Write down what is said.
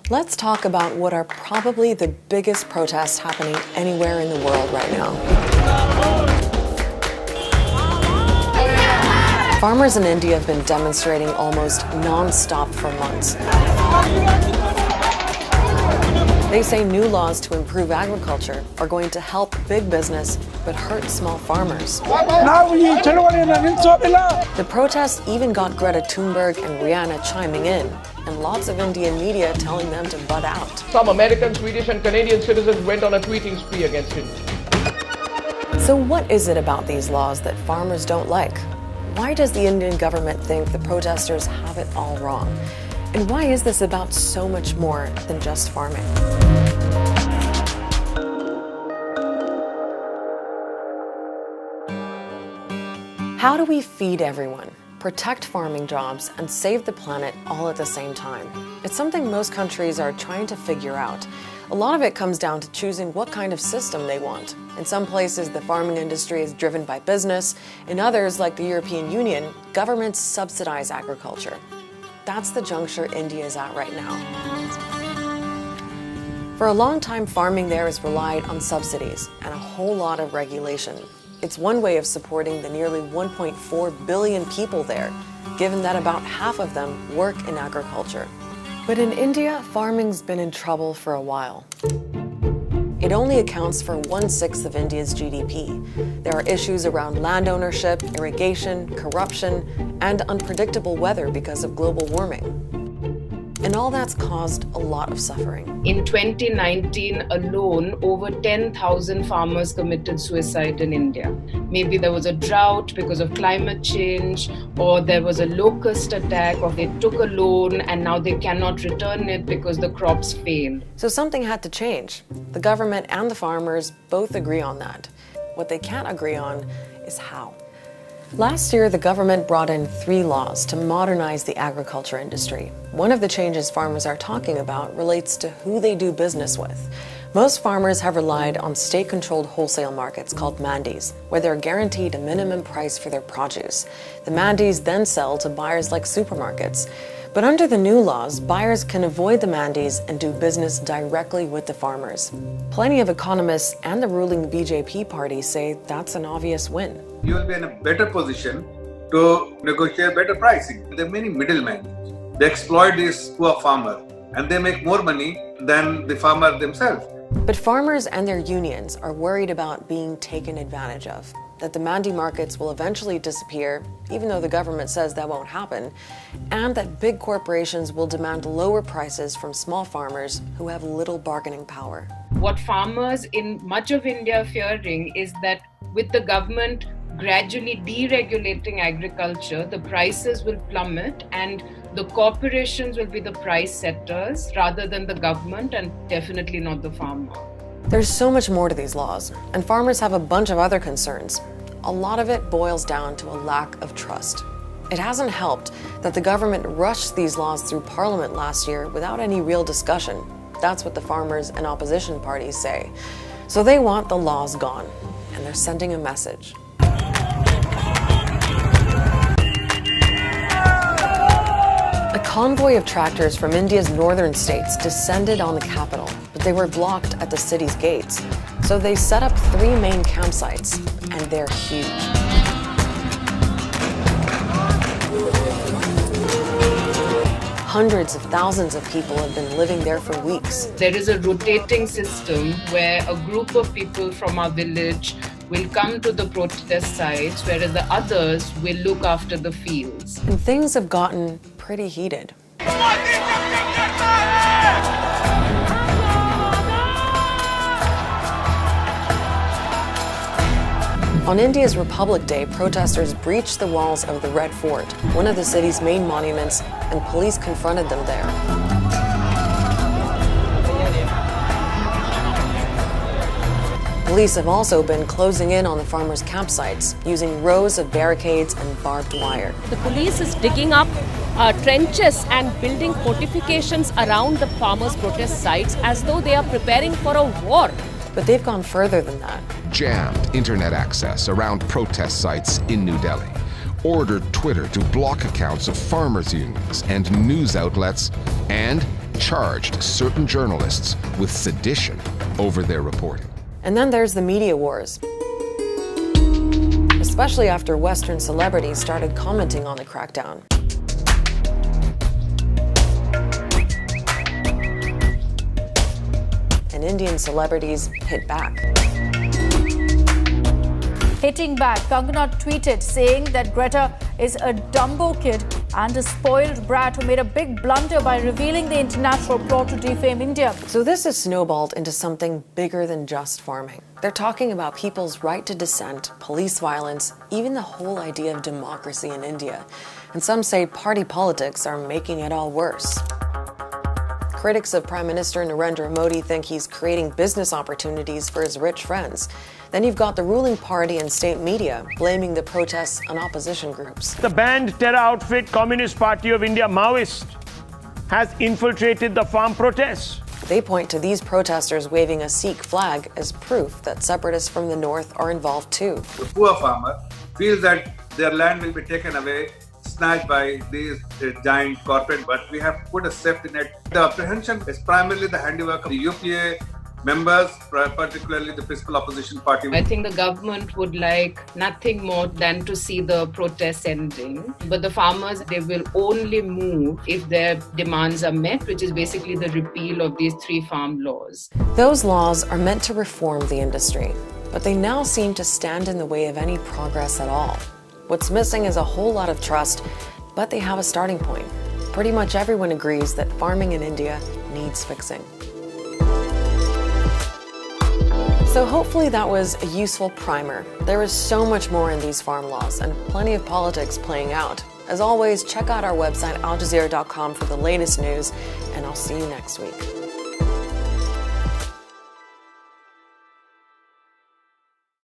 Let's talk about what are probably the biggest protests happening anywhere in the world right now. Farmers in India have been demonstrating almost non-stop for months. They say new laws to improve agriculture are going to help big business but hurt small farmers. The protest even got Greta Thunberg and Rihanna chiming in, and lots of Indian media telling them to butt out. Some American, Swedish and Canadian citizens went on a tweeting spree against him. So what is it about these laws that farmers don't like? Why does the Indian government think the protesters have it all wrong? And why is this about so much more than just farming? How do we feed everyone, protect farming jobs, and save the planet all at the same time? It's something most countries are trying to figure out. A lot of it comes down to choosing what kind of system they want. In some places, the farming industry is driven by business. In others, like the European Union, governments subsidize agriculture. That's the juncture India is at right now. For a long time, farming there has relied on subsidies and a whole lot of regulation. It's one way of supporting the nearly 1.4 billion people there, given that about half of them work in agriculture. But in India, farming's been in trouble for a while. It only accounts for 1/6 of India's GDP. There are issues around land ownership, irrigation, corruption, and unpredictable weather because of global warming. And all that's caused a lot of suffering. In 2019 alone, over 10,000 farmers committed suicide in India. Maybe there was a drought because of climate change, or there was a locust attack, or they took a loan and now they cannot return it because the crops failed. So something had to change. The government and the farmers both agree on that. What they can't agree on is how. Last year, the government brought in 3 laws to modernize the agriculture industry. One of the changes farmers are talking about relates to who they do business with. Most farmers have relied on state-controlled wholesale markets called mandis, where they're guaranteed a minimum price for their produce. The mandis then sell to buyers like supermarkets. But under the new laws, buyers can avoid the mandis and do business directly with the farmers. Plenty of economists and the ruling BJP party say that's an obvious win. You will be in a better position to negotiate better pricing. There are many middlemen. They exploit this poor farmer and they make more money than the farmer themselves. But farmers and their unions are worried about being taken advantage of, that the mandi markets will eventually disappear, even though the government says that won't happen, and that big corporations will demand lower prices from small farmers who have little bargaining power. What farmers in much of India are fearing is that with the government gradually deregulating agriculture, the prices will plummet and the corporations will be the price setters rather than the government, and definitely not the farmer. There's so much more to these laws, and farmers have a bunch of other concerns. A lot of it boils down to a lack of trust. It hasn't helped that the government rushed these laws through Parliament last year without any real discussion. That's what the farmers and opposition parties say. So they want the laws gone, and they're sending a message. A convoy of tractors from India's northern states descended on the capital, but they were blocked at the city's gates. So they set up 3 main campsites, and they're huge. Hundreds of thousands of people have been living there for weeks. There is a rotating system where a group of people from our village will come to the protest sites, whereas the others will look after the fields. And things have gotten pretty heated. On India's Republic Day, protesters breached the walls of the Red Fort, one of the city's main monuments, and police confronted them there. Police have also been closing in on the farmers' campsites, using rows of barricades and barbed wire. The police is digging up trenches and building fortifications around the farmers' protest sites as though they are preparing for a war. But they've gone further than that. Jammed internet access around protest sites in New Delhi. Ordered Twitter to block accounts of farmers' unions and news outlets, and charged certain journalists with sedition over their reporting. And then there's the media wars, especially after Western celebrities started commenting on the crackdown. And Indian celebrities hit back. Hitting back, Kangana tweeted saying that Greta is a Dumbo kid and a spoiled brat who made a big blunder by revealing the international plot to defame India. So this has snowballed into something bigger than just farming. They're talking about people's right to dissent, police violence, even the whole idea of democracy in India. And some say party politics are making it all worse. Critics of Prime Minister Narendra Modi think he's creating business opportunities for his rich friends. Then you've got the ruling party and state media blaming the protests on opposition groups. The banned terror outfit Communist Party of India, Maoist, has infiltrated the farm protests. They point to these protesters waving a Sikh flag as proof that separatists from the north are involved too. The poor farmer feels that their land will be taken away, snatched by these giant corporate, but we have put a safety net. The apprehension is primarily the handiwork of the UPA members, particularly the Peaceful Opposition Party. I think the government would like nothing more than to see the protests ending. But the farmers, they will only move if their demands are met, which is basically the repeal of these 3 farm laws. Those laws are meant to reform the industry, but they now seem to stand in the way of any progress at all. What's missing is a whole lot of trust, but they have a starting point. Pretty much everyone agrees that farming in India needs fixing. So hopefully that was a useful primer. There is so much more in these farm laws and plenty of politics playing out. As always, check out our website, aljazeera.com, for the latest news, and I'll see you next week.